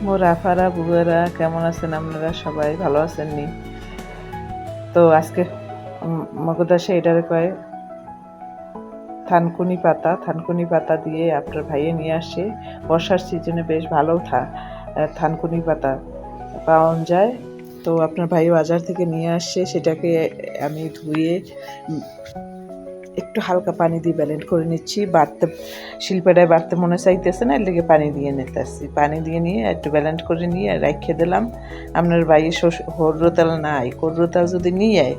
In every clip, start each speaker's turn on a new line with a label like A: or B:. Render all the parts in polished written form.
A: মোর আফারা বুয়েরা কেমন আছেন আপনারা? সবাই ভালো আছেন নি? তো আজকে মগদাসে এটারে কয় থানকুনি পাতা দিয়ে আপনার ভাইয়ে নিয়ে আসে। বর্ষার সিজনে বেশ ভালো থানকুনি পাতা পাওয়া যায়। তো আপনার ভাই বাজার থেকে নিয়ে আসছে, সেটাকে আমি ধুয়ে একটু হালকা পানি দিয়ে ব্যালেন্ড করে নিচ্ছি। শিল্পাটায় বাড়তে মনে চাইতেছে না, এর লেগে পানি দিয়ে নিতেছি। পানি দিয়ে নিয়ে একটু ব্যালেন্ড করে নিয়ে রেখে দিলাম। আপনার বাইরে হরুতাল নাই, করুতাল যদি নিয়ে আয়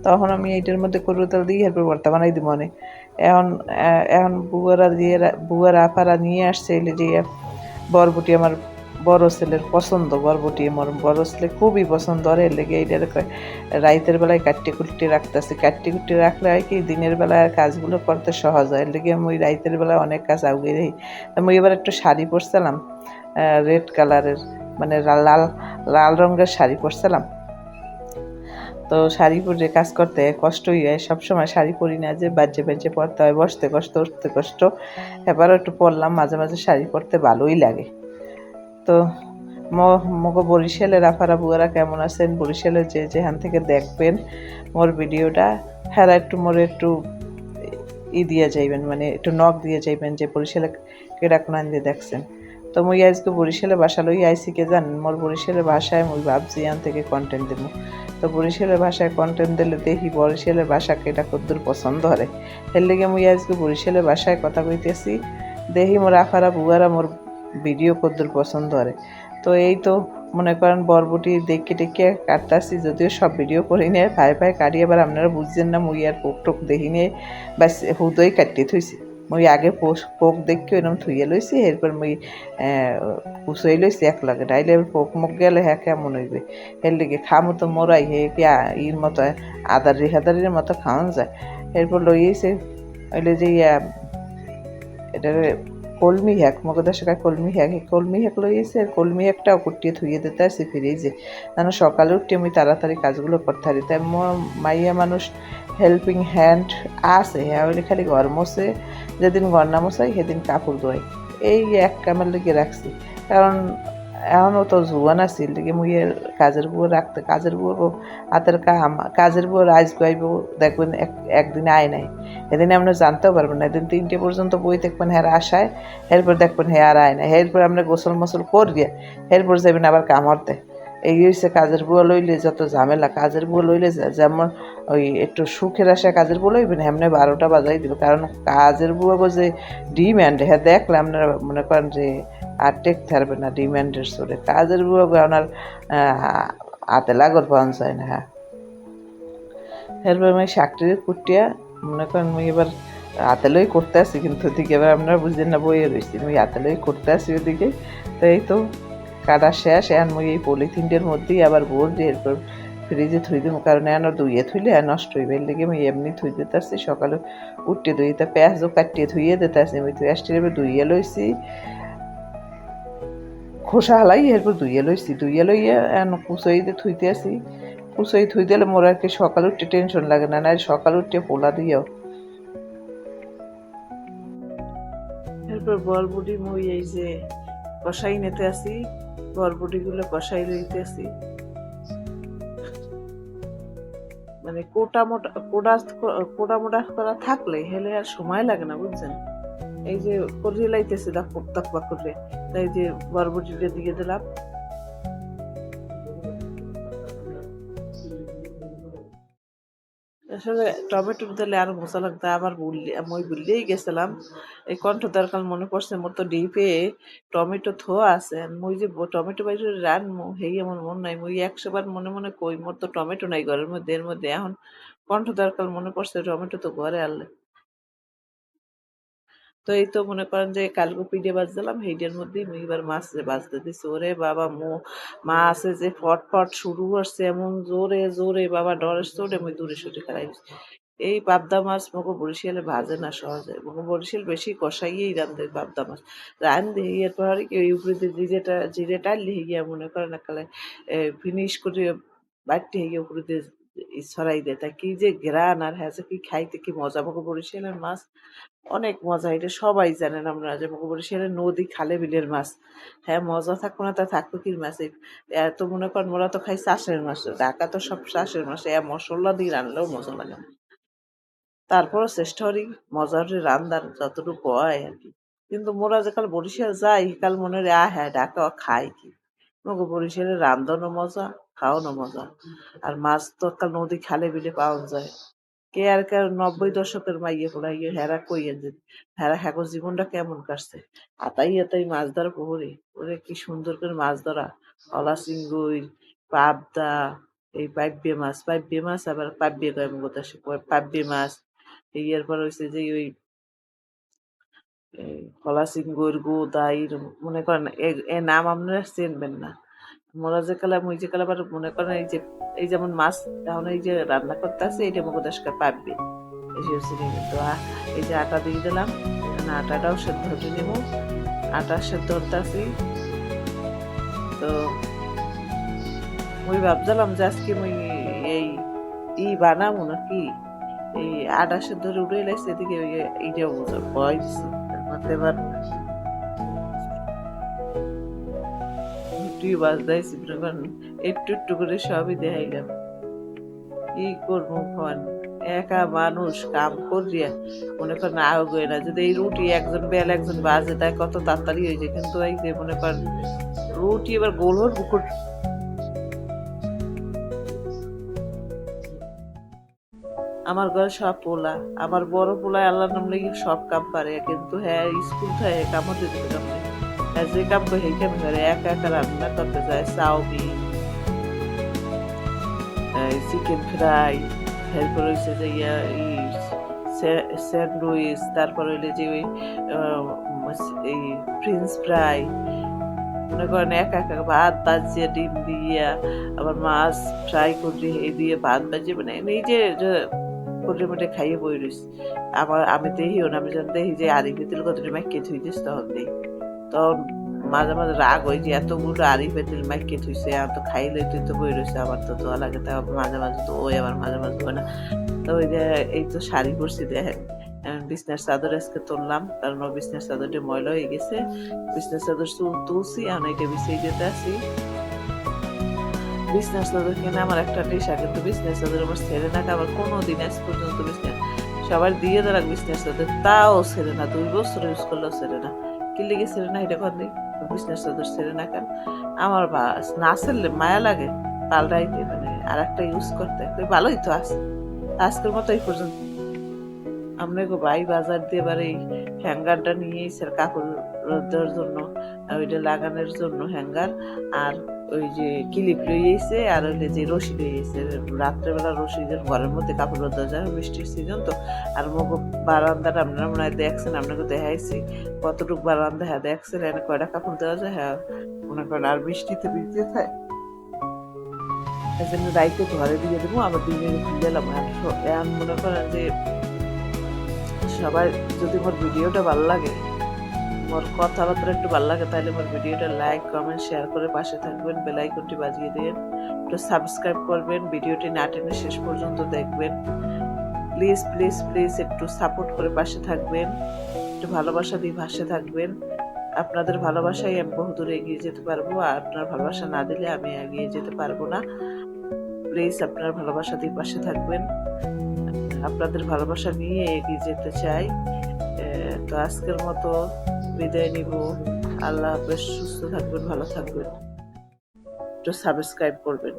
A: তখন আমি এইটার মধ্যে করুতাল দিয়ে এরপর ভর্তা বানাই দিব মনে। এখন এখন বুয়ারা আপারা নিয়ে আসছে এলে যে বরবটি আমার বড় ছেলের পছন্দ। বরবটি আমার বড় ছেলে খুবই পছন্দ, আর এর লেগে এইটার রাইতের বেলায় কাটতে কুটতে রাখতেছি। কাটতে কুটতে রাখলে হয় কি দিনের বেলায় কাজগুলো করতে সহজ হয়। এর লেগে আমি রাইতের বেলায় অনেক কাজ আগে দিই। আমি এবার একটু শাড়ি পরছিলাম রেড কালারের, মানে লাল লাল রঙের শাড়ি পরছিলাম। তো শাড়ি পরে কাজ করতে কষ্টই হয়, সবসময় শাড়ি পরি না, যে বাজে বাজে পরতে হয়, বসতে কষ্ট উঠতে কষ্ট। এবারও একটু পরলাম, মাঝে মাঝে শাড়ি পরতে ভালোই লাগে। তো মগো বরিশালের আফারা বুয়ারা কেমন আছেন? বরিশালের যে যেখান থেকে দেখবেন মোর ভিডিওটা, হ্যাঁ একটু মোর একটু দিয়ে যাইবেন, মানে একটু নখ দিয়ে যাইবেন যে বরিশালে কেডা কোন দিয়ে দেখছেন। তো মুই আজকে বরিশালে বাসা লই আইসি, কে জানেন মোর বরিশালের ভাষায় মুই ভাবছি এখান থেকে কন্টেন্ট দেবো। তো বরিশালের ভাষায় কন্টেন্ট দিলে দেখি বরিশালের ভাষা কেটা কদ্দুর পছন্দ হরে। এর লেগে মুই আজকে বরিশালের ভাষায় কথা কইতেছি, দেখি মোর আফারা বুয়ারা মোর ভিডিও কদ্দুর পছন্দ হরে। তো এই তো মনে করেন বরবটি দেখে টেকে কাটতাছি, যদিও সব ভিডিও করি নিয়ে ভাই ভাই কাটি, এবার আপনারা বুঝছেন না মুই আর পোক টোক দেখি নিয়ে বাস হুদই কাটিয়ে থইছি। মুই আগে পোক দেখে এরকম থুইয়ে লইছি, এরপর মুই কুচাই লইছি এক লাগে, ডাইলে পোক মুখ গেলে হ্যাঁ কেমন হইবে। এর লেগে খামো তো মোরাই হে কি ইর মতো হাদারির মতো খাওয়ান যায়। এরপর লইয়েছে ওইলে যে এটারে কলমি শাক, মগদা শাকা কলমি শাক লইয়েছে। আর কলমি শাকটাও কুটিয়ে থুইয়ে দিতে আসি ফ্রিজে, যেন সকালে উঠে আমি তাড়াতাড়ি কাজগুলো করতে পারি। তাই মাইয়া মানুষ হেল্পিং হ্যান্ড আছে, হ্যাঁ ওইলে খালি ঘর মোছে, যেদিন ঘর না মোছাই সেদিন কাপড় ধোয়াই। এই এক কামের লেগে রাখছি, কারণ এখনও তো জুয়ান আছিল দিকে মুই কাজের বুয়ো রাখতে, কাজের বুয়ো হাতের কাজের বুয়ো রাইজ গাইব দেখবেন একদিনে আয় নাই, এদিন আপনি জানতেও পারবেন না। এদিন 3টে পর্যন্ত বই দেখবেন হ্যাঁ আসায়, এরপর দেখবেন হ্যাঁ আর আয় না, এরপর আমরা গোসল মোসল করিয়ে এরপর যাবেন আবার কামড়তে। এই হচ্ছে কাজের বুয়া লইলে যত ঝামেলা। কাজের বুয়া লইলে যেমন ওই একটু সুখের আশায় কাজের বুয়া লইবেন, এমনি 12টা বাজাই দিবে, কারণ কাজের বুয়া যে ডিম্যান্ড, হ্যাঁ দেখলে আপনারা মনে করেন যে আর টেকতে পারবে না ডিম্যান্ডের সুরে। কাজের বুয়া ওনার হাতে লাগর পাওয়া যায় না। হ্যাঁ এরপর আমি শাকটির কুটিয়া মনে করেন মুই এবার হাতে লই করতে আসি, কিন্তু ওদিকে এবার আপনারা বুঝলেন না বইয়ে রয়েছি, মুই হাতে লই করতে আসি ওদিকে। তো এই তো কাটা শেষ, এখন মুই এই পলিথিনটার মধ্যেই আবার ভোর দিয়ে এরপর ফ্রিজে থুই দিব, কারণ এখন ধুইয়ে থুইলে আর নষ্ট হইবে। এর লেগে মুই এমনি থুই দিতে আসছি, সকালে উঠতে ধুইতে পেঁয়াজও কাটিয়ে ধুইয়ে দিতে আসি। আমি পেঁয়াজটির এবার ধুইয়ে লইছি, খোসা হালাই এরপর ধুইয়ে লইয়া এখন কুচইতে থুইতে আসি। কুচই থুই দিলে মোর আর কি সকালে উঠতে টেনশন লাগে না, না সকালে উঠতে পোলা দিয়েও। এরপর বরবটি মই এই যে কষাই নিতে আসি, বরবটিগুলো কষাই লইতে আসি। মানে কোটা মোটা করা থাকলে হেলে আর সময় লাগে না বুঝছেন। এই যে করি লাইতেছি দাক করে, তাই যে বরবটিটা দিয়ে দিলাম। আসলে টমেটো দিলে আরো মজা লাগতো। আবার মই ভুললেই গেছিলাম, এই কণ্ঠ দরকার মনে পড়ছে মোর তো ডিপে টমেটো থোয়া আছে। মই যে টমেটো বাইরে রানমু হেই আমার মন নাই, মই 100 বার মনে মনে কই মোর তো টমেটো নাই ঘরের মধ্যে। এর মধ্যে এখন কণ্ঠ দরকার মনে পড়ছে টমেটো তো ঘরে আনলে। তো এই তো মনে করেন যে কালকে পিঠে ভাজছিলাম, সেইটার মধ্যেই মুই এবার মাছ ভাজতে দিছি। ওরে বাবা মাছে যে ফটফট শুরু করছে এমন জোরে জোরে, বাবা ডরের চোটে মুই দূরে সরে খারাই। এই পাবদা মাছ মগো বরিশালে ভাজে না সহজে, মগো বরিশাল বেশি কষাইয়েই রান্ধে পাবদা মাছ। রান্ধে এরপর কি ওই উপরে জিরে টানলে গিয়া মনে করেন একালে ফিনিশ করে বাড়তে গিয়ে উপরে দিয়ে ছড়াই দেয়, তা কি যে ঘ্রাণ, আর হ্যাঁ যে কি খাইতে কি মজা। আমাকে বরিশালের মাছ অনেক মজা, এটা সবাই জানেন আপনারা যে আমাকে বরিশালের নদী খালে বিলের মাছ। হ্যাঁ মজা থাকবো না তা থাকবো কি মাছ, এত মনে করেন মোরা তো খাই চাষের মাছ, ঢাকা তো সব চাষের মাছ, মশলা দিয়ে রান্নলেও মজা লাগে না। তারপরও চেষ্টা করি মজার রান্নার যতটুকু হয় আর কি। কিন্তু মোরা যে কাল বরিশাল যাই কাল মনে হয় হ্যাঁ ঢাকা খাই কি, মগো বরিশালের রান্ধনও মজা, খাওয়ানো মজা। আর মাছ তো কাল নদী খালে বিলে পাওয়া যায়। কে আর কে ৯০ দশকের মাইয়ে পোড়াইয়ে হেরা কইয়েন যে হেরা হ্যাগো জীবনটা কেমন কাটছে, আতাই আতাই মাছ ধরা পুকুরে, ওরে কি সুন্দর করে মাছ ধরা, কলা চিংড়ি, পাবদা, এই পাইপে মাছ আবার পাইপে কয় মগো দেশে পাইপে মাছ। এই এরপর হইছে যে ওই কলা চিংড়ির গোদা, মনে করেন এ নাম আপনারা চিনবেন না। মোরা যে কালে মুই যে কালে আবার মনে করেন এই যেমন মাছ এখন এই যে রান্না করতেছে এটা মগো দেশকে পাইপে এই যে চিনি। কিন্তু এই যে আটা দিয়ে দিলাম, আটাটাও সেদ্ধ হতে নেব, আটা সেদ্ধ হতেছি। তো মুই ভাবছিলাম যে আজকে মুই এই বানাবো নাকি, এই আটা সেদ্ধ উড়ে এলাইছে এদিকে এইটাও ভয় দিচ্ছে এবার রুটি বাজদাইছি মনে করেন একটু একটু করে সবই দেখাইলাম। কি করবো খান, একা মানুষ কাম করিয়া মনে করেন আগে না, যদি এই রুটি একজন বেল একজন বাজে তাই কত তাড়াতাড়ি হয়ে যায়। কিন্তু এই যে মনে করেন রুটি এবার গোল হোক বুকুর, আমার ঘরে সব পোলা, আমার বড় পোলায় আল্লাহ নাম লেগে সব কাম পারে, কিন্তু হ্যাঁ স্কুল থেকে কামও দিতে কাম নেই, হ্যাঁ যে কাম করে সেই কাম করে, একা একা রান্না করতে যায় চাউমিন, চিকেন ফ্রাই, এরপর হচ্ছে যে স্যান্ডউইচ, তারপর হইলে যে ওই এই ফ্রেঞ্চ ফ্রাই, মনে করেন একা একা ভাত ভাজিয়ে ডিম দিয়া আবার মাছ ফ্রাই করে এই দিয়ে ভাত ভাজিয়ে মানে নিজে করে মেটে খাইয়ে বই রয়েছি। আমি দেখিও না, আমি যখন দেখি যে আরি পেতিল কতটি মাইকে থুই দিস তখন দিই, তখন মাঝে মাঝে রাগ হয় যে এতগুলো আরি পেতিল মাইকে থুইছে আর তো খাইলে তুই তো বই রয়েছে, আমার তো দোয়া লাগে, তা মাঝে মাঝে তো ওই আবার মাঝে মাঝে হয় না। তো ওই যে এই তো শাড়ি পরছি দেখেন, বিছনার চাদর আজকে তুললাম কারণ বিছনার চাদরটা ময়লা হয়ে গেছে, বিছনার চাদর তুলছি এখন এইটা বিছিয়ে দিতে আসি। বিছনার চাদর কিনে আমার একটা নেশা, কিন্তু বিছনার চাদর আমার ছেড়ে না, আবার কোনোদিন আজ পর্যন্ত বিছনা সবার দিয়ে দেওয়া বিছনার চাদর তাও ছেড়ে না, 2 বছর ইউজ করলেও ছেড়ে না। কি লেগে ছেড়ে না এটা কর বিছনার চাদর ছেড়ে না কেন, আমার না ছেড়লে মায়া লাগে পাল্টাইতে, মানে আর একটা ইউজ করতে ভালোই তো আছে। আজকের মতো এই পর্যন্ত। আপনাকে ভাই বাজার দিয়ে এবার এই হ্যাঙ্গারটা নিয়ে এসে কাপড় দেওয়ার জন্য, ওইটা লাগানোর জন্য হ্যাঙ্গার, আর ওই যে ক্লিপ লই এসে, আর ওইটা যে রশি লই এসে, রাত্রেবেলা রশি যেন ঘরের মধ্যে কাপড় রোদ্দা যায়, বৃষ্টির সিজন তো। আর মগো বারান্দাটা আপনারা মনে হয় দেখছেন, আপনাকে দেখাইছি কতটুকু বারান্দা, হ্যাঁ দেখছেন এখানে কয়টা কাপড় দেওয়া যায়, হ্যাঁ মনে করেন আর বৃষ্টিতে ভিজতে থাকে, এই জন্য রাইতে ঘরে দিয়ে দেবো, আবার দিনে খুলে গেলাম। এখন মনে করেন যে সবাই যদি মোর ভিডিওটা ভালো লাগে, মোর কথাবার্তা একটু ভালো লাগে, তাহলে মোর ভিডিওটা লাইক কমেন্ট শেয়ার করে পাশে থাকবেন, বেল আইকনটি বাজিয়ে দিন, একটু সাবস্ক্রাইব করবেন, ভিডিওটি না টেনে শেষ পর্যন্ত দেখবেন। প্লিজ প্লিজ প্লিজ একটু সাপোর্ট করে পাশে থাকবেন, একটু ভালোবাসা দিয়ে পাশে থাকবেন। আপনাদের ভালোবাসাই আমি বহুদূর এগিয়ে যেতে পারবো, আর আপনার ভালোবাসা না দিলে আমি এগিয়ে যেতে পারবো না। প্লিজ আপনার ভালোবাসা দিয়ে পাশে থাকবেন, আপনাদের ভালোবাসা নিয়ে এগিয়ে যেতে চাই। তো আজকের মতো বিদায় নিব, আল্লাহ হাফেজ, সুস্থ থাকবেন, ভালো থাকবেন, একটু সাবস্ক্রাইব করবেন।